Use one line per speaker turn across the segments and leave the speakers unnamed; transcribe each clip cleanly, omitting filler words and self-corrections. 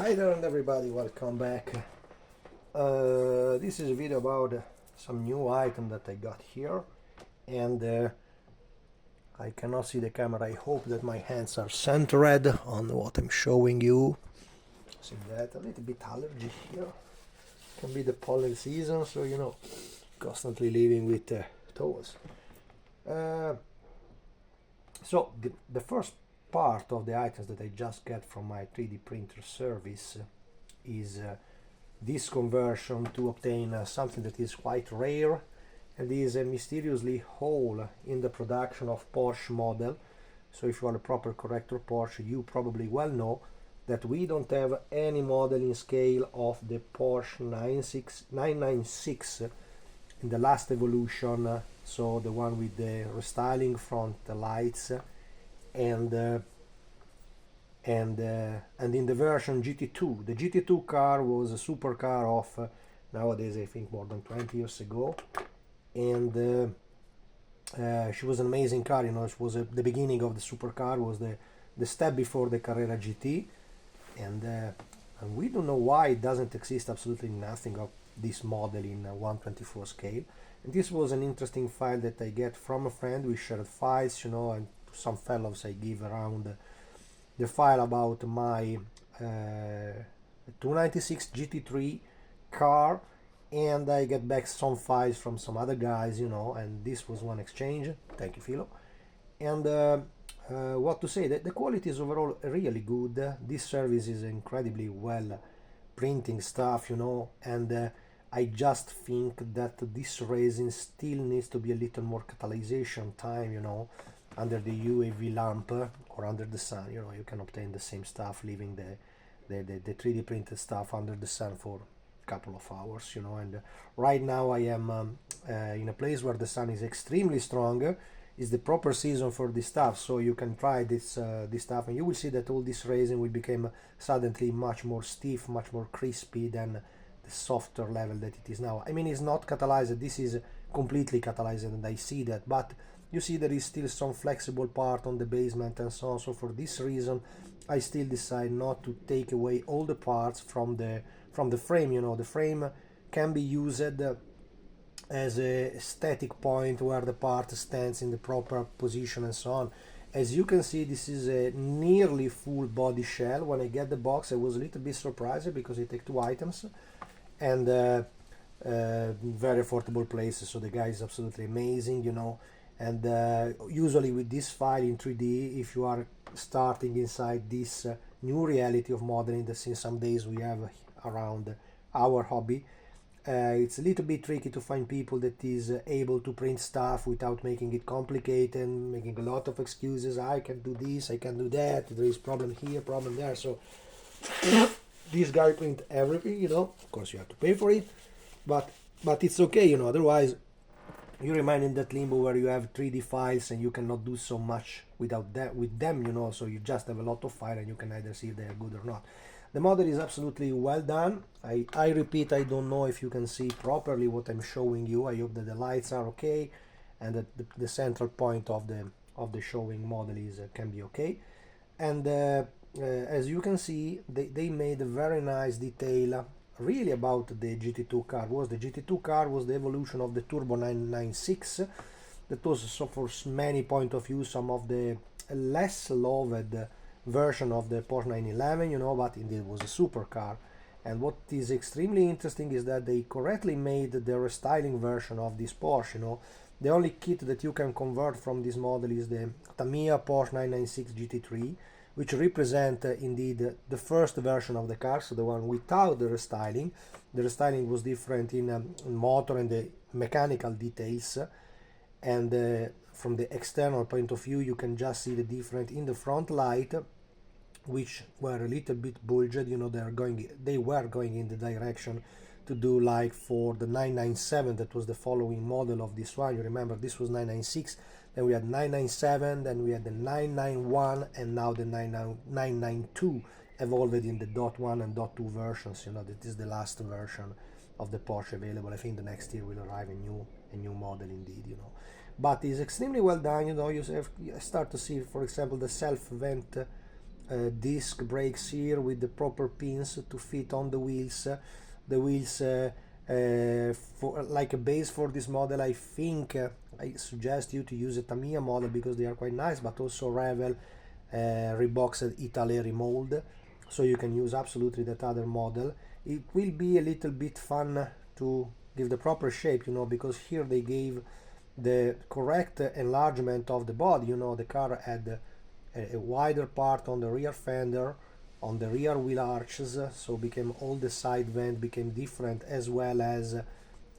Hi there and everybody, welcome back. This is a video about some new item that I got here, and I cannot see the camera. I hope that my hands are centered on what I'm showing you. See that? A little bit allergy here. Can be the pollen season, so you know, constantly living with towels. So the first part of the items that I just get from my 3D printer service is this conversion to obtain something that is quite rare, and is a mysteriously hole in the production of Porsche model. So if you are a proper corrector Porsche, you probably well know that we don't have any modeling scale of the Porsche 996 in the last evolution, so the one with the restyling front lights, and in the version GT2. The GT2 car was a supercar of nowadays I think more than 20 years ago, and she was an amazing car. You know, it was the beginning of the supercar, was the step before the Carrera GT, and we don't know why it doesn't exist absolutely nothing of this model in 1/24 scale. And this was an interesting file that I get from a friend. We shared files, you know, and to some fellows I give around the file about my 296 GT3 car, and I get back some files from some other guys, you know, and this was one exchange. Thank you, Philo. And what to say, the quality is overall really good. This service is incredibly well printing stuff, you know, and I just think that this resin still needs to be a little more catalyzation time, you know, under the UAV lamp or under the sun. You know, you can obtain the same stuff leaving the 3D printed stuff under the sun for a couple of hours, you know. And right now I am in a place where the sun is extremely strong. It's the proper season for this stuff, so you can try this stuff, and you will see that all this resin will become suddenly much more stiff, much more crispy than the softer level that it is now. I mean, it's not catalyzed, this is completely catalyzed, and I see that, but you see there is still some flexible part on the basement and so on. So for this reason I still decide not to take away all the parts from the frame. You know, the frame can be used as a static point where the part stands in the proper position and so on. As you can see, this is a nearly full body shell. When I get the box I was a little bit surprised because I take 2 items, and very affordable places, so the guy is absolutely amazing, you know. And usually with this file in 3D, if you are starting inside this new reality of modeling that since some days we have around our hobby, it's a little bit tricky to find people that is able to print stuff without making it complicated, making a lot of excuses. I can do this, I can do that, there is problem here, problem there. So this guy print everything, you know. Of course you have to pay for it, but it's okay, you know. Otherwise you remain in that limbo where you have 3D files and you cannot do so much without that with them, you know. So you just have a lot of files and you can either see if they are good or not. The model is absolutely well done. I repeat, I don't know if you can see properly what I'm showing you. I hope that the lights are okay and that the central point of the showing model is can be okay. And as you can see, they made a very nice detail really about the GT2 car. The GT2 car was the evolution of the Turbo 996. That was, so for many point of view, some of the less loved version of the Porsche 911, you know, but indeed it was a supercar. And what is extremely interesting is that they correctly made the restyling version of this Porsche, you know. The only kit that you can convert from this model is the Tamiya Porsche 996 GT3, which represent indeed the first version of the car, so the one without the restyling. The restyling was different in motor and the mechanical details, and from the external point of view you can just see the difference in the front light, which were a little bit bulged, you know. They were going in the direction to do like for the 997, that was the following model of this one. You remember this was 996, then we had 997, then we had the 991, and now the 992 evolved in the dot 1 and dot 2 versions. You know, that is the last version of the Porsche available. I think the next year will arrive a new model indeed, you know. But it's extremely well done, you know. You start to see, for example, the self vent disc brakes here with the proper pins to fit on the wheels. The wheels for like a base for this model, I think I suggest you to use a Tamiya model because they are quite nice, but also Revel reboxed Italy remold, so you can use absolutely that other model. It will be a little bit fun to give the proper shape, you know, because here they gave the correct enlargement of the body. You know, the car had a wider part on the rear fender, on the rear wheel arches, so became all the side vent became different, as well as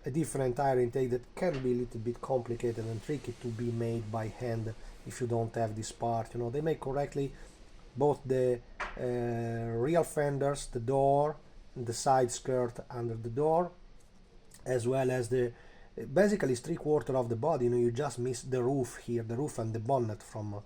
a different tire intake that can be a little bit complicated and tricky to be made by hand if you don't have this part. You know, they make correctly both the rear fenders, the door, the side skirt under the door, as well as the basically it's 3/4 of the body. You know, you just miss the roof here, the roof and the bonnet from a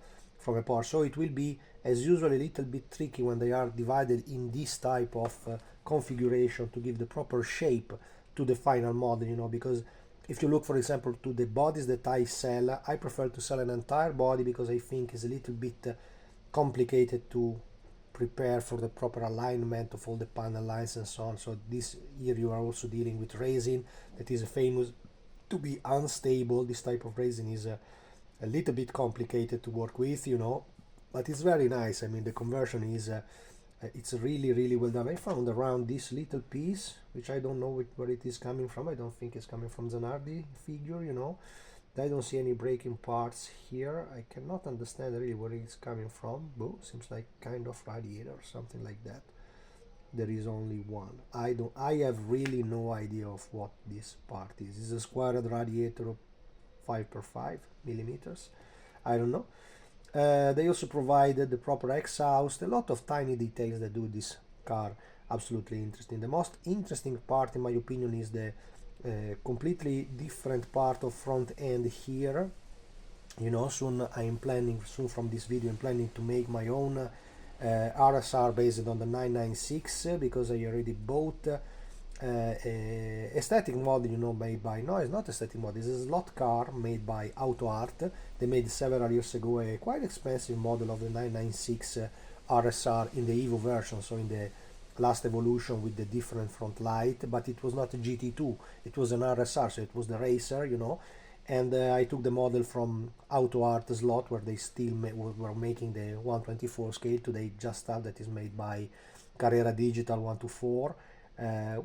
Porsche. So it will be, as usual, a little bit tricky when they are divided in this type of configuration to give the proper shape to the final model. You know, because if you look, for example, to the bodies that I sell, I prefer to sell an entire body because I think it's a little bit complicated to prepare for the proper alignment of all the panel lines and so on. So this year you are also dealing with resin that is famous to be unstable. This type of resin is a little bit complicated to work with, you know, but it's very nice. I mean, the conversion is it's really well done. I found around this little piece, which I don't know where it is coming from. I don't think it's coming from Zanardi figure, you know. I don't see any braking parts here. I cannot understand really where it's coming from. Boo, seems like kind of radiator or something like that. There is only one. I have really no idea of what this part is. It's a squared radiator of 5x5 millimeters. I don't know. They also provided the proper exhaust, a lot of tiny details that do this car absolutely interesting. The most interesting part, in my opinion, is the completely different part of front end here. You know, soon from this video I'm planning to make my own RSR based on the 996 because I already bought a static model, you know, made by, no, it's not a static model, it's a slot car made by Auto Art. They made several years ago a quite expensive model of the 996 RSR in the Evo version, so in the last evolution with the different front light, but it was not a GT2, it was an RSR, so it was the racer, you know. And I took the model from Auto Art slot where they still were making the 124 scale to the just stuff that is made by Carrera Digital 124,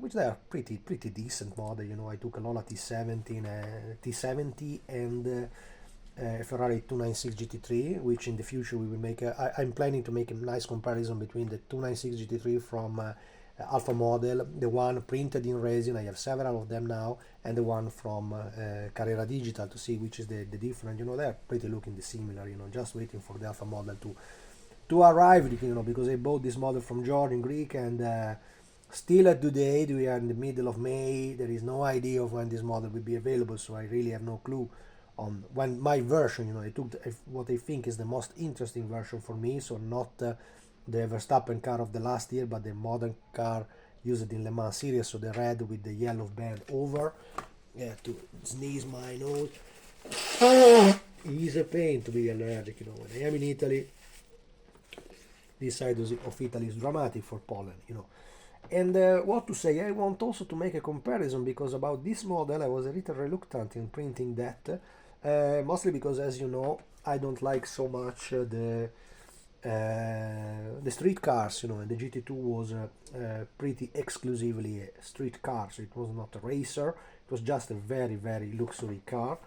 which they are pretty decent model. You know, I took a Lola T70 and Ferrari 296 GT3, which in the future we will make. I'm planning to make a nice comparison between the 296 GT3 from Alpha model, the one printed in resin, I have several of them now, and the one from Carrera Digital to see which is the different. You know, they're pretty looking similar. You know, just waiting for the Alpha model to arrive. You know, because I bought this model from George in Greek, and still at today we are in the middle of May. There is no idea of when this model will be available, so I really have no clue on when my version. You know, I took what I think is the most interesting version for me, so not the Verstappen car of the last year, but the modern car used in Le Mans series, so the red with the yellow band over. Yeah, to sneeze my nose. It's a pain to be allergic, you know. When I am in Italy, this side of Italy is dramatic for pollen, you know. And what to say, I want also to make a comparison, because about this model I was a little reluctant in printing that, mostly because, as you know, I don't like so much the street cars, you know, and the GT2 was pretty exclusively a street car, so it was not a racer, it was just a very luxury car.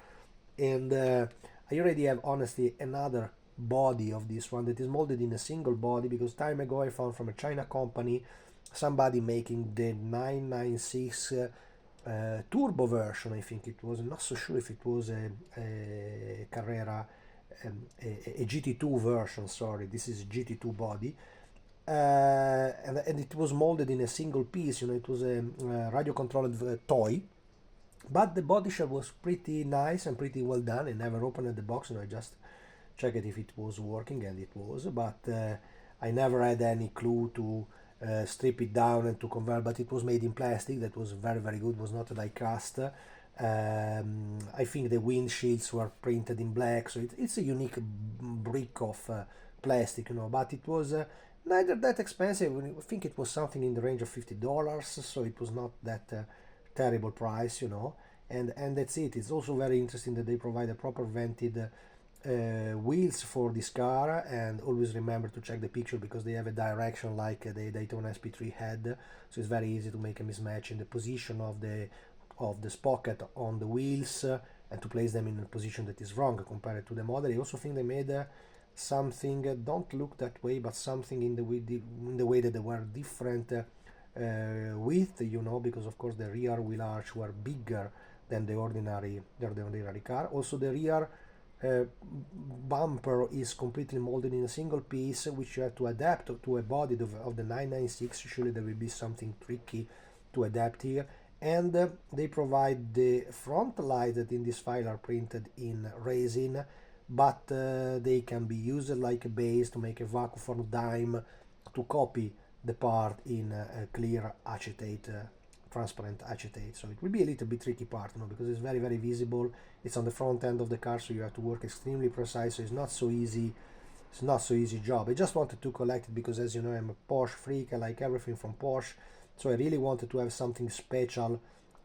And I already have honestly another body of this one that is molded in a single body, because time ago I found from a China company somebody making the 996 turbo version. I think it was, not so sure if it was a Carrera a GT2 version, sorry, this is GT2 body, and it was molded in a single piece. You know, it was a radio controlled toy, but the body shell was pretty nice and pretty well done. I never opened the box, and I just checked if it was working, and it was, but I never had any clue to strip it down and to convert, but it was made in plastic. That was very good, was not die cast. I think the windshields were printed in black, so it's a unique brick of plastic, you know, but it was neither that expensive. I think it was something in the range of $50, so it was not that terrible price, you know. And that's it. It's also very interesting that they provide a proper vented wheels for this car, and always remember to check the picture because they have a direction like the Daytona SP3 had, so it's very easy to make a mismatch in the position of the sprocket on the wheels and to place them in a position that is wrong compared to the model. I also think they made something don't look that way, but something in the way that they were different width, you know, because of course the rear wheel arch were bigger than the ordinary car. Also the rear bumper is completely molded in a single piece, which you have to adapt to a body of the 996. Usually there will be something tricky to adapt here. And they provide the front lights that in this file are printed in resin, but they can be used like a base to make a vacuum form dime to copy the part in a clear acetate, transparent acetate. So it will be a little bit tricky part, you know, because it's very, very visible. It's on the front end of the car, so you have to work extremely precise. So it's not so easy. It's not so easy job. I just wanted to collect it because, as you know, I'm a Porsche freak. I like everything from Porsche. So I really wanted to have something special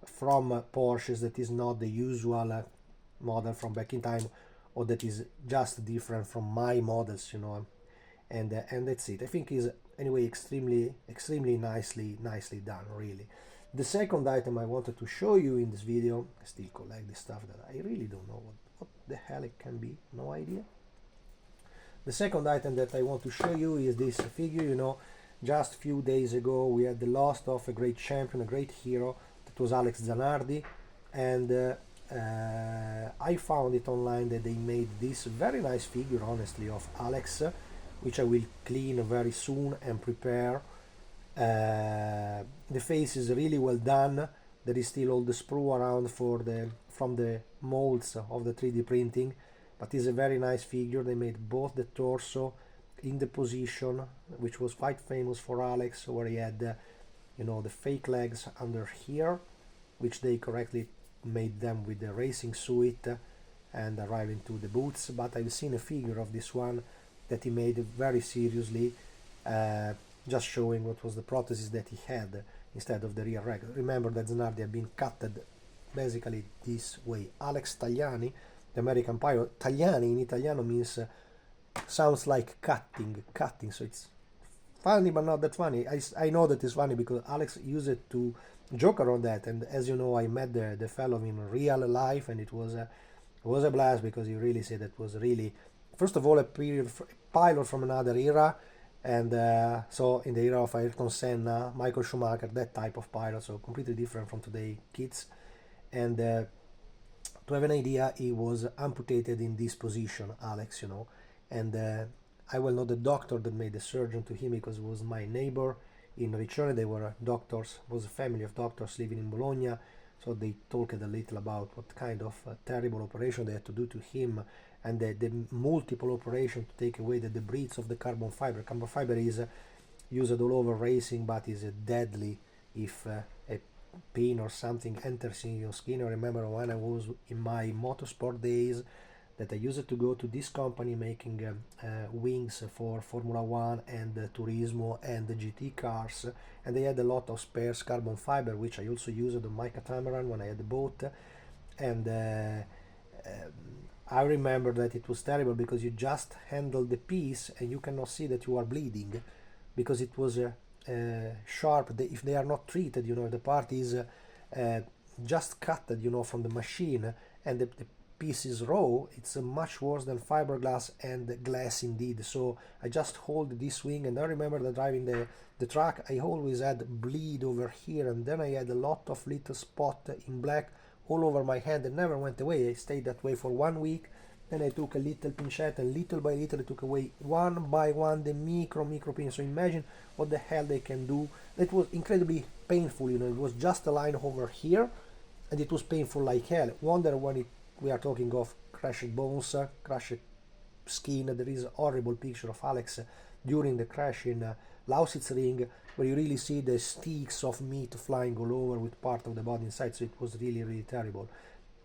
from Porsches that is not the usual model from back in time, or that is just different from my models, you know. And that's it. I think is anyway extremely nicely done, really. The second item I wanted to show you in this video, I still collect this stuff that I really don't know what the hell it can be, no idea. The second item that I want to show you is this figure, you know. Just a few days ago we had the loss of a great champion, a great hero, that was Alex Zanardi, and I found it online that they made this very nice figure, honestly, of Alex, which I will clean very soon and prepare. The face is really well done. There is still all the sprue around from the molds of the 3D printing, but it's a very nice figure. They made both the torso in the position, which was quite famous for Alex, where he had you know, the fake legs under here, which they correctly made them with the racing suit and arriving to the boots. But I've seen a figure of this one that he made very seriously, just showing what was the prosthesis that he had instead of the rear rack. Remember that Zanardi had been cutted basically this way. Alex Tagliani, the American pilot. Tagliani in Italiano means sounds like cutting, so it's funny but not that funny. I know that it's funny because Alex used it to joke around that, and as you know, I met the fellow in real life, and it was a blast because he really said it was really, first of all, a pilot from another era, and so in the era of Ayrton Senna, Michael Schumacher, that type of pilot, so completely different from today kids. And to have an idea, he was amputated in this position, Alex, you know, and I will know the doctor that made the surgeon to him because it was my neighbor in Riccione. They were doctors, was a family of doctors living in Bologna, so they talked a little about what kind of terrible operation they had to do to him, and the multiple operation to take away the debris of the carbon fiber. Carbon fiber is used all over racing, but is deadly if a pin or something enters in your skin. I remember when I was in my motorsport days that I used to go to this company making wings for Formula 1 and Turismo and the GT cars, and they had a lot of spares carbon fiber, which I also used on my catamaran when I had the boat. And I remember that it was terrible because you just handle the piece and you cannot see that you are bleeding because it was sharp. If they are not treated, you know, the part is just cut, you know, from the machine, and the piece is raw, it's much worse than fiberglass and glass indeed. So I just hold this wing, and I remember that driving the truck, I always had bleed over here, and then I had a lot of little spot in black all over my hand and never went away. I stayed that way for 1 week. Then I took a little pincette, and little by little I took away one by one the micro pins. So imagine what the hell they can do. It was incredibly painful, you know. It was just a line over here, and it was painful like hell. Wonder when we are talking of crushed bones, crushed skin. There is a horrible picture of Alex during the crash in Lausitz Ring, where you really see the sticks of meat flying all over with part of the body inside. So it was really terrible.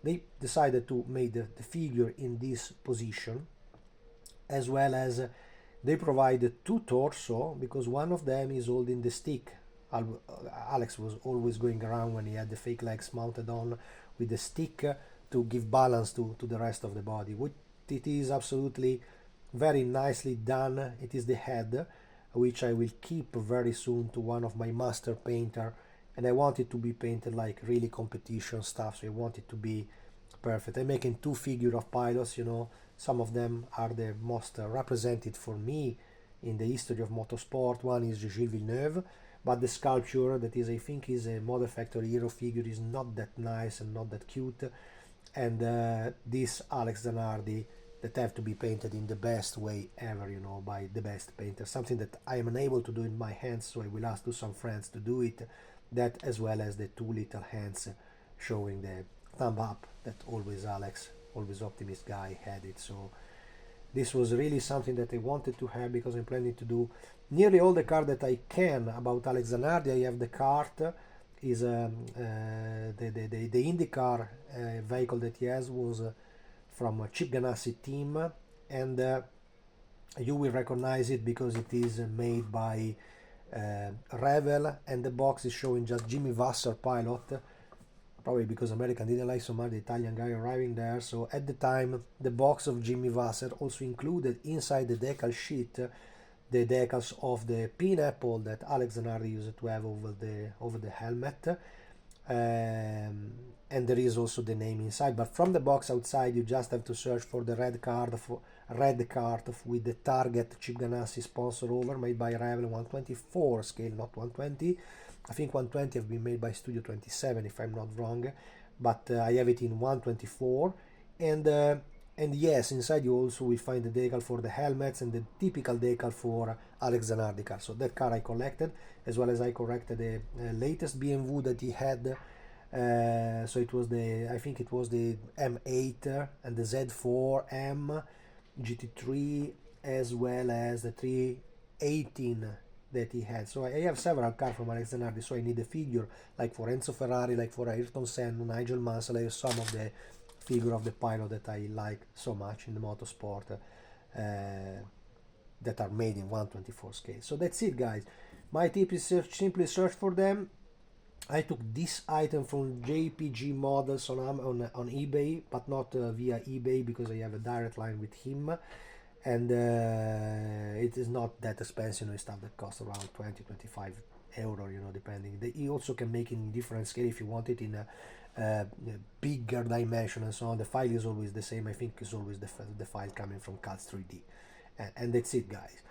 They decided to make the figure in this position, as well as They provide two torso because one of them is holding the stick. Alex was always going around when he had the fake legs mounted on with the stick to give balance to the rest of the body. It is absolutely very nicely done. It is the head, which I will keep very soon to one of my master painter, and I want it to be painted like really competition stuff, so I want it to be perfect. I'm making two figure of pilots, you know. Some of them are the most represented for me in the history of motorsport. One is Gilles Villeneuve, but the sculpture that is, I think, is a Model Factory hero figure is not that nice and not that cute. And this Alex Zanardi that have to be painted in the best way ever, you know, by the best painter. Something that I am unable to do in my hands, so I will ask to some friends to do it. That, as well as the two little hands showing the thumb up that always Alex, always optimist guy, had it. So this was really something that I wanted to have because I'm planning to do nearly all the card that I can about Alex Zanardi. I have the cart, is the IndyCar vehicle that he has was from Chip Ganassi team, and you will recognize it because it is made by Revel, and the box is showing just Jimmy Vasser pilot, probably because American didn't like so much the Italian guy arriving there. So at the time, the box of Jimmy Vasser also included inside the decal sheet the decals of the pineapple that Alex Zanardi used to have over the helmet. And there is also the name inside, but from the box outside you just have to search for the red card with the target Chip Ganassi sponsor over, made by Revel, 124 scale, not 120. I think 120 have been made by Studio 27 if I'm not wrong, but I have it in 124. And yes, inside you also will find the decal for the helmets and the typical decal for Alex Zanardi car. So that car I collected, as well as I collected the latest BMW that he had. So it was I think it was the M8 and the Z4M GT3, as well as the 318 that he had. So I have several cars from Alex Zanardi, so I need a figure like for Enzo Ferrari, like for Ayrton Senna, Nigel Mansell. I have some of the figure of the pilot that I like so much in the motorsport that are made in 124 scale. So that's it, guys. My tip is simply search for them. I took this item from JPG Models on eBay, but not via eBay because I have a direct line with him, and it is not that expensive. You know, stuff that costs around 20-25 euro, you know, depending. You also can make it in different scale if you want it in a bigger dimension and so on. The file is always the same. I think it's always the file coming from Cats 3D, and that's it, guys.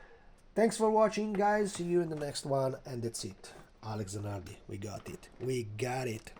Thanks for watching, guys. See you in the next one, and that's it. Alex Zanardi, we got it. We got it.